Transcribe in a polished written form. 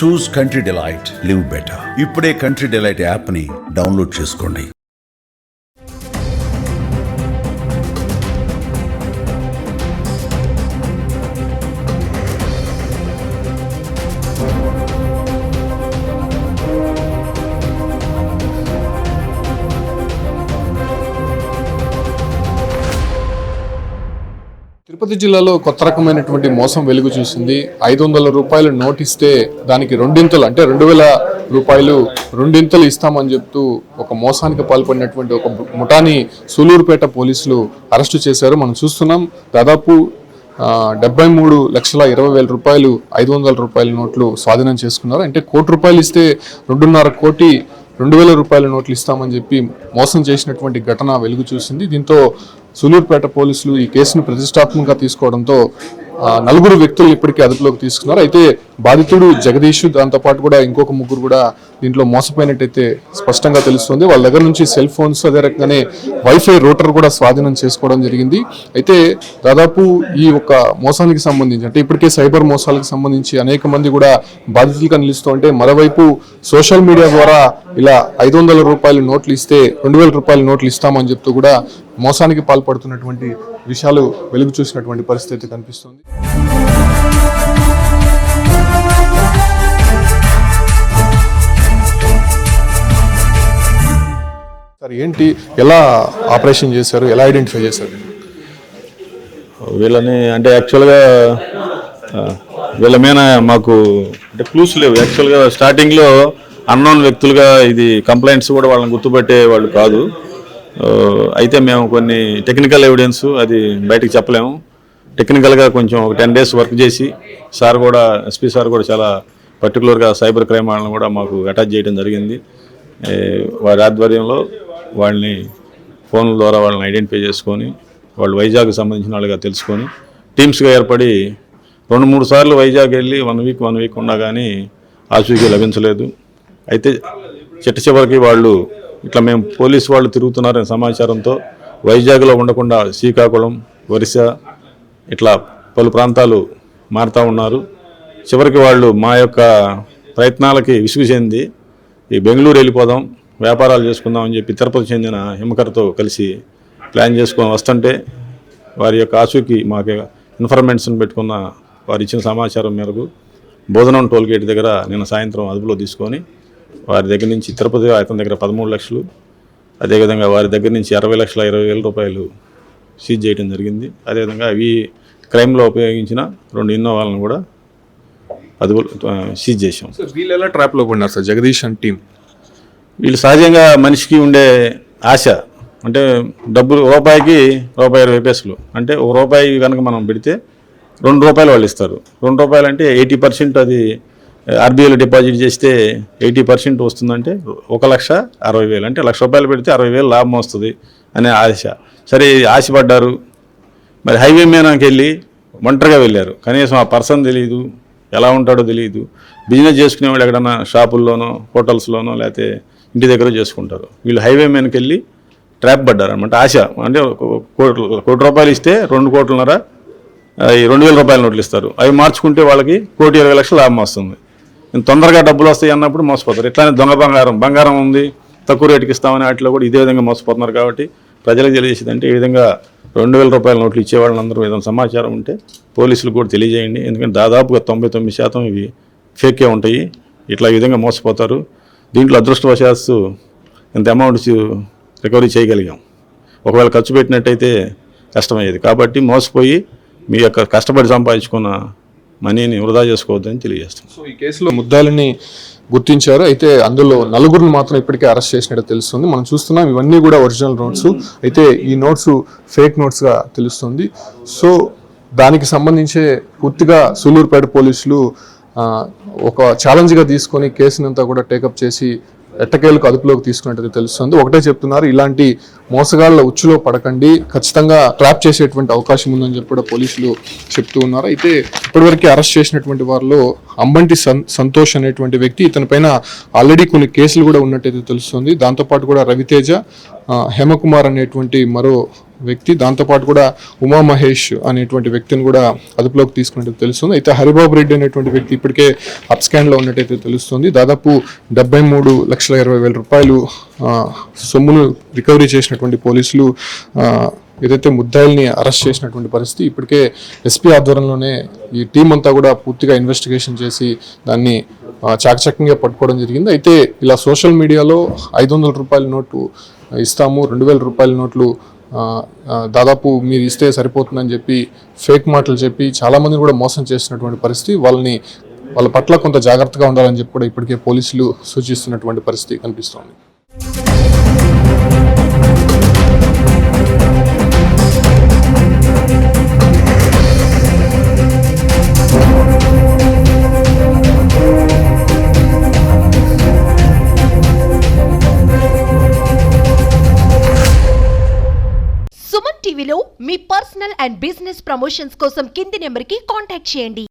చూస్ country delight, live better. ఇప్పుడే country delight యాప్ని download చేసుకోండి. తిరుపతి జిల్లాలో కొత్త రకమైనటువంటి మోసం వెలుగు చూసింది. 500 రూపాయలు నోట్ ఇస్తే దానికి రెండింతలు అంటే 2000 రూపాయలు రెండింతలు ఇస్తామని చెప్తూ ఒక మోసానికి పాల్పడినటువంటి ఒక ముఠాని సూలూరుపేట పోలీసులు అరెస్టు చేశారు. మనం చూస్తున్నాం, దాదాపు 73,20,000 రూపాయలు 500 రూపాయల నోట్లు స్వాధీనం చేసుకున్నారు. అంటే ₹1,00,00,000 ఇస్తే 2.5 కోటి 2,000 రూపాయల నోట్లు ఇస్తామని చెప్పి మోసం చేసినటువంటి ఘటన వెలుగు చూసింది. దీంతో సూలూరుపేట పోలీసులు ఈ కేసును ప్రతిష్టాత్మకంగా తీసుకోవడంతో 4 వ్యక్తులు ఇప్పటికీ అదుపులోకి తీసుకున్నారు. అయితే బాధితుడు జగదీష్, దాంతోపాటు కూడా ఇంకొక 3 కూడా దీంట్లో మోసపోయినట్టయితే స్పష్టంగా తెలుస్తుంది. వాళ్ళ దగ్గర నుంచి సెల్ ఫోన్స్, అదే రకంగానే వైఫై రూటర్ కూడా స్వాధీనం చేసుకోవడం జరిగింది. అయితే దాదాపు ఈ ఒక్క మోసానికి సంబంధించి అంటే ఇప్పటికే సైబర్ మోసాలకు సంబంధించి అనేక మంది కూడా బాధితులుగా నిలుస్తూ ఉంటే, మరోవైపు సోషల్ మీడియా ద్వారా ఇలా 500 రూపాయల నోట్లు ఇస్తే 2,000 రూపాయల నోట్లు ఇస్తామని చెప్తూ కూడా మోసానికి పాల్పడుతున్నటువంటి విషయాలు వెలుగు చూసినటువంటి పరిస్థితి కనిపిస్తుంది. సార్ ఏంటి, ఎలా ఆపరేషన్ చేశారు, ఎలా ఐడెంటిఫై చేశారు వీళ్ళని? అంటే యాక్చువల్గా వీళ్ళ మీద మాకు అంటే క్లూస్ లేవు. యాక్చువల్గా స్టార్టింగ్లో అన్నోన్ వ్యక్తులుగా ఇది కంప్లైంట్స్ కూడా వాళ్ళని గుర్తుపట్టే వాళ్ళు కాదు. అయితే మేము కొన్ని టెక్నికల్ ఎవిడెన్స్ అది బయటకు చెప్పలేము. టెక్నికల్గా కొంచెం ఒక 10 days వర్క్ చేసి సార్ కూడా, ఎస్పీ సార్ కూడా చాలా పర్టికులర్గా సైబర్ క్రైమ్ వాళ్ళని కూడా మాకు అటాచ్ చేయడం జరిగింది. వారి ఆధ్వర్యంలో వాళ్ళని ఫోన్ల ద్వారా వాళ్ళని ఐడెంటిఫై చేసుకొని, వాళ్ళు వైజాగ్కి సంబంధించిన వాళ్ళుగా తెలుసుకొని టీమ్స్గా ఏర్పడి 2-3 సార్లు వైజాగ్ వెళ్ళి 1 వీక్ ఉన్నా కానీ ఆచూకీ లభించలేదు. అయితే చివరికి వాళ్ళు ఇట్లా మేము పోలీసు వాళ్ళు తిరుగుతున్నారనే సమాచారంతో వైజాగ్లో ఉండకుండా శ్రీకాకుళం, ఒరిస్సా ఇట్లా పలు ప్రాంతాలు మారుతూ ఉన్నారు. చివరికి వాళ్ళు మా యొక్క ప్రయత్నాలకి విసుగు చెంది ఈ బెంగళూరు వెళ్ళిపోదాం, వ్యాపారాలు చేసుకుందాం అని చెప్పి తిరుపతి చెందిన హిమకర్తో కలిసి ప్లాన్ చేసుకొని వస్తుంటే వారి యొక్క ఆచూకీ మాకు ఇన్ఫర్మేషన్ పెట్టుకున్న వారు ఇచ్చిన సమాచారం మేరకు బోధనం టోల్ గేట్ దగ్గర నిన్న సాయంత్రం అదుపులో తీసుకొని వారి దగ్గర నుంచి తిరుపతి అతని దగ్గర 13 లక్షలు, అదేవిధంగా వారి దగ్గర నుంచి 60,20,000 రూపాయలు సీజ్ చేయడం జరిగింది. అదేవిధంగా అవి క్రైమ్లో ఉపయోగించిన 2 ఇన్నోవాలను కూడా అదుపులో సీజ్ చేసాం. వీళ్ళు ఎలా ట్రాప్లో పడినారు సార్, జగదీష్ అండ్ టీం? వీళ్ళు సహజంగా మనిషికి ఉండే ఆశ అంటే డబ్బులు రూపాయికి ₹1.20 అంటే ₹1 కనుక మనం పెడితే ₹2 వాళ్ళు ఇస్తారు. ₹2 అంటే 80% అది ఆర్బీఐలో డిపాజిట్ చేస్తే 80% వస్తుందంటే 1,60,000 అంటే ₹1,00,000 పెడితే 60,000 లాభం వస్తుంది అనే ఆశ. సరే ఆశపడ్డారు. మరి హైవే మీదకి వెళ్ళి ఒంటరిగా వెళ్ళారు. కనీసం ఆ పర్సన్ తెలియదు, ఎలా ఉంటాడో తెలియదు. బిజినెస్ చేసుకునే వాళ్ళు ఎక్కడన్నా షాపుల్లోనో, హోటల్స్లోనో లేకపోతే ఇంటి దగ్గర చేసుకుంటారు. వీళ్ళు హైవే మీదకి వెళ్ళి ట్రాప్ పడ్డారు అనమాట. ఆశ అంటే ₹1,00,00,000 ఇస్తే 2,50,00,000 ₹2,000 నోట్లు ఇస్తారు. అవి మార్చుకుంటే వాళ్ళకి 1,20,00,000 లాభం వస్తుంది. తొందరగా డబ్బులు వస్తాయి అన్నప్పుడు మోసపోతారు. ఇట్లానే దొంగ బంగారం ఉంది తక్కువ రేటుకి ఇస్తామని వాటిలో కూడా ఇదే విధంగా మోసపోతున్నారు. కాబట్టి ప్రజలకు తెలియజేసేదంటే ఈ విధంగా ₹2,000 నోట్లు ఇచ్చే వాళ్ళందరూ ఏదైనా సమాచారం ఉంటే పోలీసులకు కూడా తెలియజేయండి. ఎందుకంటే దాదాపుగా 99% ఇవి ఫేకే ఉంటాయి. ఇట్లా ఈ విధంగా మోసపోతారు. దీంట్లో అదృష్టవశాత్తు ఇంత అమౌంట్ రికవరీ చేయగలిగాం. ఒకవేళ ఖర్చు పెట్టినట్టయితే కష్టమయ్యేది. కాబట్టి మోసపోయి మీ యొక్క కష్టపడి సంపాదించుకున్న మనీని వృధా చేసుకోవద్దని తెలియజేస్తాం. సో ఈ కేసులో ముద్దాలని గుర్తించారు. అయితే అందులో 4 మాత్రం ఇప్పటికే అరెస్ట్ చేసినట్టు తెలుస్తుంది. మనం చూస్తున్నాం ఇవన్నీ కూడా ఒరిజినల్ నోట్స్. అయితే ఈ నోట్స్ ఫేక్ నోట్స్గా తెలుస్తుంది. సో దానికి సంబంధించే పూర్తిగా సూలూరుపేట పోలీసులు ఒక ఛాలెంజ్గా తీసుకొని కేసునంతా కూడా టేకప్ చేసి ఎట్టకేలకు అదుపులోకి తీసుకున్నట్టు తెలుస్తుంది. ఒకటే చెప్తున్నారు, ఇలాంటి మోసగాళ్ల ఉచ్చులో పడకండి, ఖచ్చితంగా ట్రాప్ చేసేటువంటి అవకాశం ఉందని చెప్పి కూడా పోలీసులు చెప్తూ ఉన్నారు. అయితే ఇప్పటివరకు అరెస్ట్ చేసినటువంటి వారిలో అంబంటి సంతోష్ అనేటువంటి వ్యక్తి, ఇతని పైన ఆల్రెడీ కొన్ని కేసులు కూడా ఉన్నట్టయితే తెలుస్తుంది. దాంతోపాటు కూడా రవితేజ, హేమకుమార్ అనేటువంటి మరో వ్యక్తి, దాంతోపాటు కూడా ఉమా మహేష్ అనేటువంటి వ్యక్తిని కూడా అదుపులోకి తీసుకున్నట్టు తెలుస్తుంది. అయితే హరిబాబు రెడ్డి అనేటువంటి వ్యక్తి ఇప్పటికే అప్స్కాండ్లో ఉన్నట్టయితే తెలుస్తుంది. దాదాపు 73,20,000 రూపాయలు సొమ్మును రికవరీ చేసినటువంటి పోలీసులు ఏదైతే ముద్దాయిల్ని అరెస్ట్ చేసినటువంటి పరిస్థితి. ఇప్పటికే ఎస్పీ ఆధ్వర్యంలోనే ఈ టీం అంతా కూడా పూర్తిగా ఇన్వెస్టిగేషన్ చేసి దాన్ని చాకచక్యంగా పట్టుకోవడం జరిగింది. అయితే ఇలా సోషల్ మీడియాలో 500 రూపాయల నోటు ఇస్తాము, 2,000 రూపాయల నోట్లు దాదాపు మీరు ఇస్తే సరిపోతుందని చెప్పి ఫేక్ మాటలు చెప్పి చాలామందిని కూడా మోసం చేసినటువంటి పరిస్థితి. వాళ్ళ పట్ల కొంత జాగ్రత్తగా ఉండాలని చెప్పి కూడా ఇప్పటికే పోలీసులు సూచిస్తున్నటువంటి పరిస్థితి కనిపిస్తోంది. సుమన్ టీవీలో మీ పర్సనల్ అండ్ బిజినెస్ ప్రమోషన్స్ కోసం కింది నెంబర్కి కాంటాక్ట్ చేయండి.